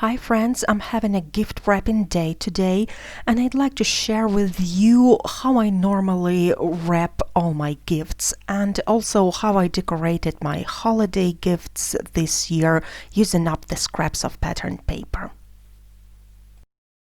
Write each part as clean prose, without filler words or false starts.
Hi friends, I'm having a gift wrapping day today and I'd like to share with you how I normally wrap all my gifts and also how I decorated my holiday gifts this year using up the scraps of patterned paper.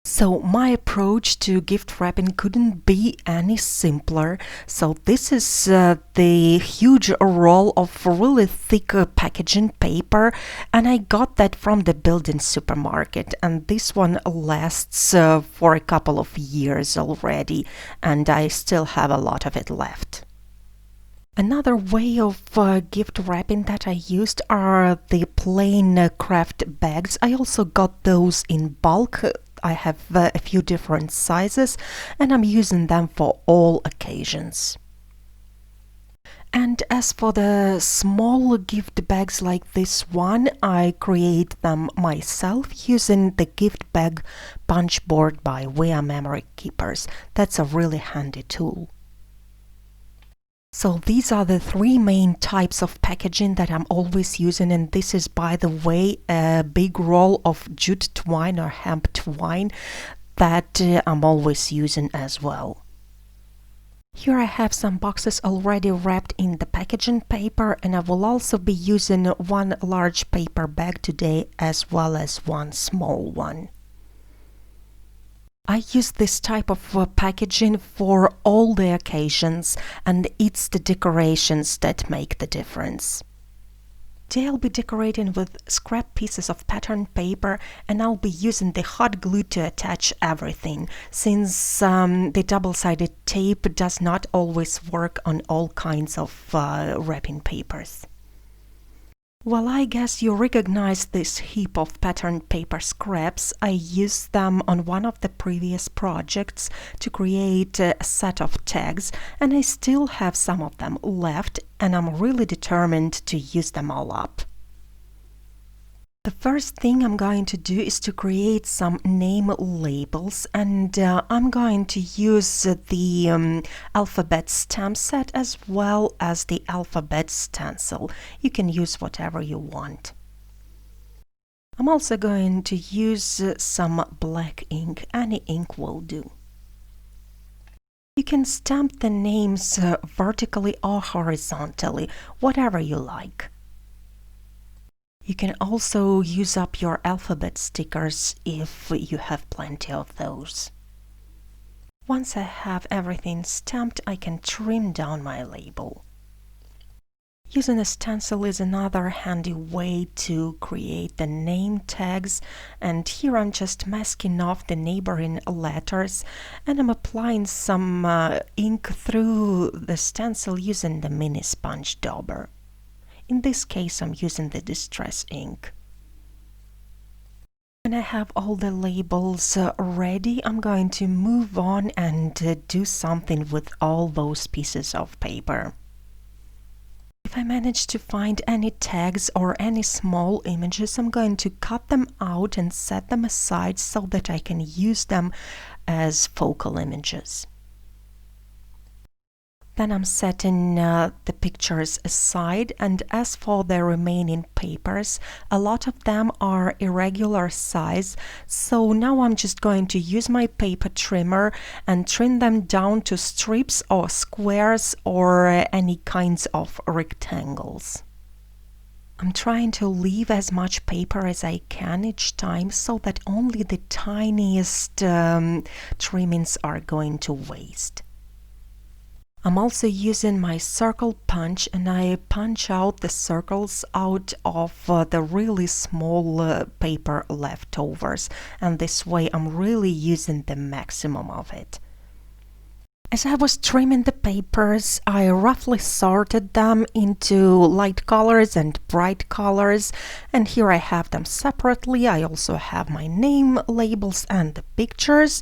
So my approach to gift wrapping couldn't be any simpler. So this is the huge roll of really thick packaging paper, and I got that from the building supermarket, and this one lasts for a couple of years already, and I still have a lot of it left. Another way of gift wrapping that I used are the plain craft bags. I also got those in bulk. I have a few different sizes and I'm using them for all occasions. And as for the small gift bags like this one, I create them myself using the gift bag punch board by We Are Memory Keepers. That's a really handy tool. So these are the three main types of packaging that I'm always using, and this is, by the way, a big roll of jute twine or hemp twine that I'm always using as well. Here I have some boxes already wrapped in the packaging paper, and I will also be using one large paper bag today as well as one small one. I use this type of packaging for all the occasions, and it's the decorations that make the difference. Today I'll be decorating with scrap pieces of patterned paper, and I'll be using the hot glue to attach everything, since the double-sided tape does not always work on all kinds of wrapping papers. Well, I guess you recognize this heap of patterned paper scraps. I used them on one of the previous projects to create a set of tags, and I still have some of them left, and I'm really determined to use them all up. The first thing I'm going to do is to create some name labels, and I'm going to use the alphabet stamp set as well as the alphabet stencil. You can use whatever you want. I'm also going to use some black ink. Any ink will do. You can stamp the names vertically or horizontally, whatever you like. You can also use up your alphabet stickers if you have plenty of those. Once I have everything stamped, I can trim down my label. Using a stencil is another handy way to create the name tags, and here I'm just masking off the neighboring letters, and I'm applying some ink through the stencil using the mini sponge dauber. In this case, I'm using the distress ink. When I have all the labels ready, I'm going to move on and do something with all those pieces of paper. If I manage to find any tags or any small images, I'm going to cut them out and set them aside so that I can use them as focal images. Then I'm setting the pictures aside, and as for the remaining papers, a lot of them are irregular size, so now I'm just going to use my paper trimmer and trim them down to strips or squares or any kinds of rectangles. I'm trying to leave as much paper as I can each time so that only the tiniest trimmings are going to waste. I'm also using my circle punch, and I punch out the circles out of the really small paper leftovers, and this way I'm really using the maximum of it. As I was trimming the papers, I roughly sorted them into light colors and bright colors, and here I have them separately. I also have my name labels and the pictures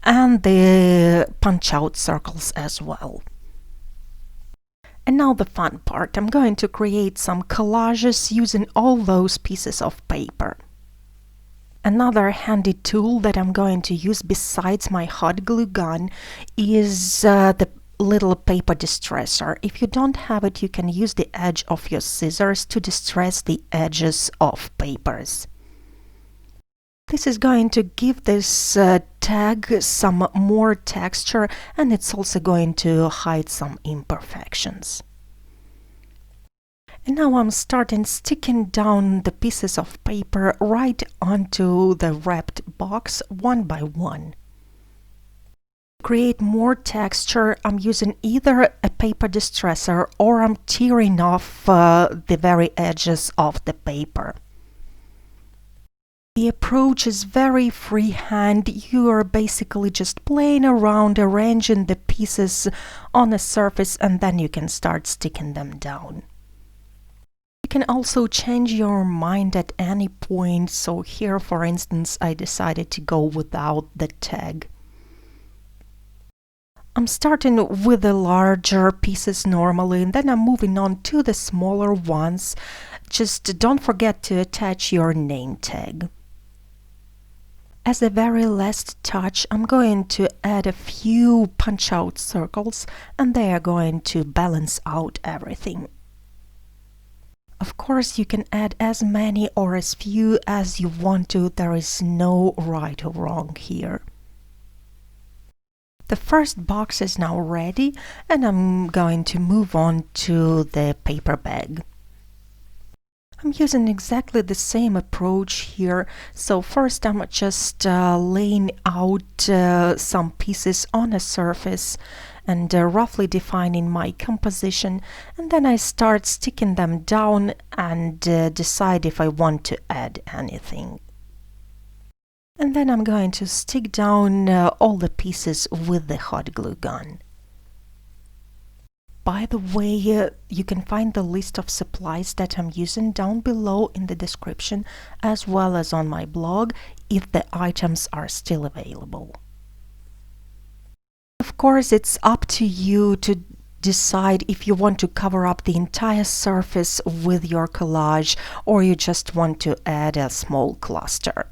and the punch out circles as well. And now the fun part. I'm going to create some collages using all those pieces of paper. Another handy tool that I'm going to use besides my hot glue gun is the little paper distresser. If you don't have it, you can use the edge of your scissors to distress the edges of papers. This is going to give this tag some more texture, and it's also going to hide some imperfections. And now I'm sticking down the pieces of paper right onto the wrapped box one by one. To create more texture, I'm using either a paper distresser or I'm tearing off the very edges of the paper. The approach is very freehand. You are basically just playing around, arranging the pieces on a surface, and then you can start sticking them down. You can also change your mind at any point. So here, for instance, I decided to go without the tag. I'm starting with the larger pieces normally, and then I'm moving on to the smaller ones. Just don't forget to attach your name tag. As a very last touch, I'm going to add a few punch-out circles, and they are going to balance out everything. Of course, you can add as many or as few as you want to. There is no right or wrong here. The first box is now ready, and I'm going to move on to the paper bag. I'm using exactly the same approach here. So first I'm just laying out some pieces on a surface and roughly defining my composition, and then I start sticking them down and decide if I want to add anything. And then I'm going to stick down all the pieces with the hot glue gun. By the way, you can find the list of supplies that I'm using down below in the description, as well as on my blog, if the items are still available. Of course, it's up to you to decide if you want to cover up the entire surface with your collage or you just want to add a small cluster.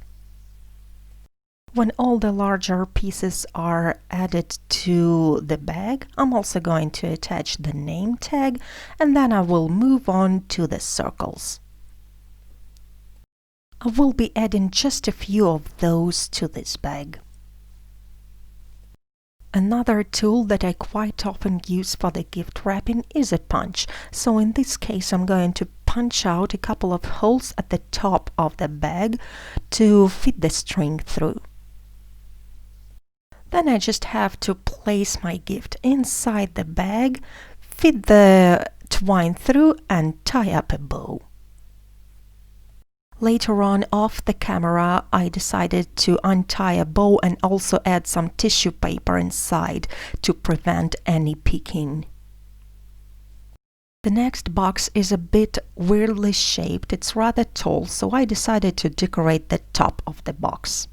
When all the larger pieces are added to the bag, I'm also going to attach the name tag, and then I will move on to the circles. I will be adding just a few of those to this bag. Another tool that I quite often use for the gift wrapping is a punch. So in this case, I'm going to punch out a couple of holes at the top of the bag to fit the string through. Then I just have to place my gift inside the bag, fit the twine through, and tie up a bow. Later on, off the camera, I decided to untie a bow and also add some tissue paper inside to prevent any peeking. The next box is a bit weirdly shaped. It's rather tall, so I decided to decorate the top of the box.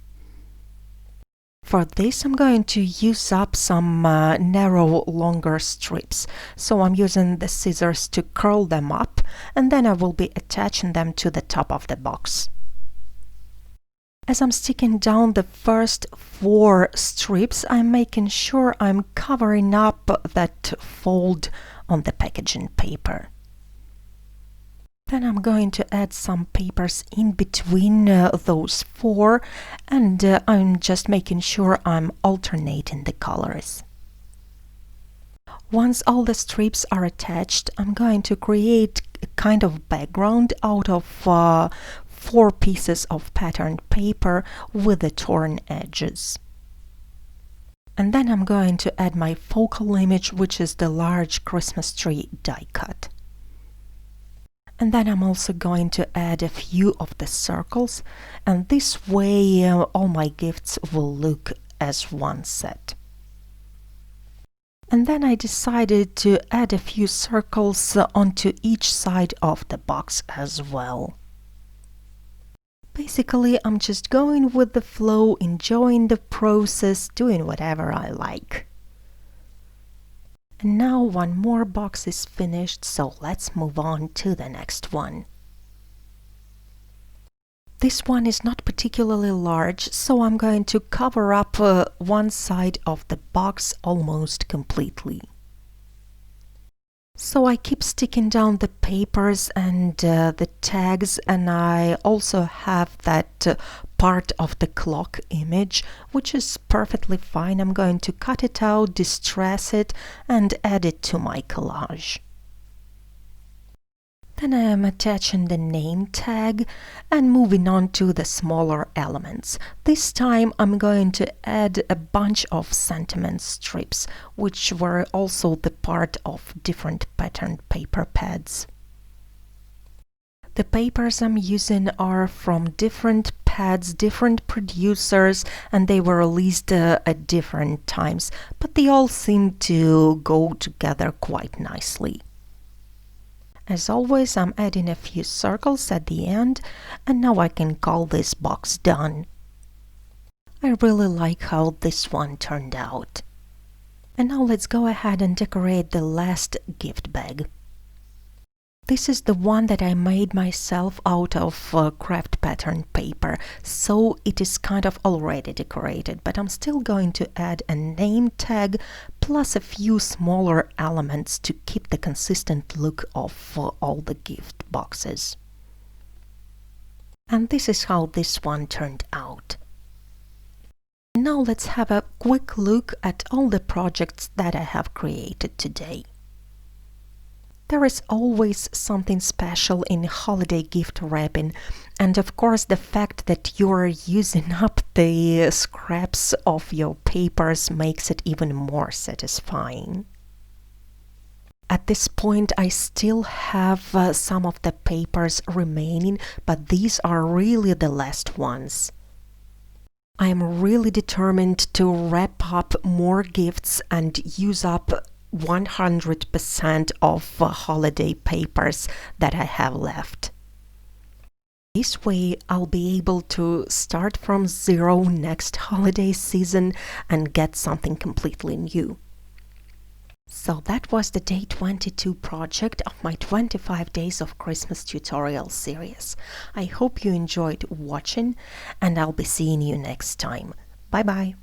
For this, I'm going to use up some narrow, longer strips. So I'm using the scissors to curl them up, and then I will be attaching them to the top of the box. As I'm sticking down the first 4 strips, I'm making sure I'm covering up that fold on the packaging paper. Then I'm going to add some papers in between those 4, and I'm just making sure I'm alternating the colors. Once all the strips are attached, I'm going to create a kind of background out of 4 pieces of patterned paper with the torn edges. And then I'm going to add my focal image, which is the large Christmas tree die cut. And then I'm also going to add a few of the circles, and this way all my gifts will look as one set. And then I decided to add a few circles onto each side of the box as well. Basically, I'm just going with the flow, enjoying the process, doing whatever I like. And now one more box is finished, so let's move on to the next one. This one is not particularly large, so I'm going to cover up one side of the box almost completely. So I keep sticking down the papers and the tags, and I also have that part of the clock image, which is perfectly fine. I'm going to cut it out, distress it, and add it to my collage. Then I am attaching the name tag and moving on to the smaller elements. This time I'm going to add a bunch of sentiment strips, which were also the part of different patterned paper pads. The papers I'm using are from different pads, different producers, and they were released at different times, but they all seem to go together quite nicely. As always, I'm adding a few circles at the end, and now I can call this box done. I really like how this one turned out. And now let's go ahead and decorate the last gift bag. This is the one that I made myself out of craft pattern paper, so it is kind of already decorated, but I'm still going to add a name tag plus a few smaller elements to keep the consistent look of all the gift boxes. And this is how this one turned out. Now let's have a quick look at all the projects that I have created today. There is always something special in holiday gift wrapping, and of course the fact that you are using up the scraps of your papers makes it even more satisfying. At this point I still have some of the papers remaining, but these are really the last ones. I am really determined to wrap up more gifts and use up 100% of holiday papers that I have left. This way I'll be able to start from zero next holiday season and get something completely new. So that was the day 22 project of my 25 Days of Christmas tutorial series. I hope you enjoyed watching, and I'll be seeing you next time. Bye bye!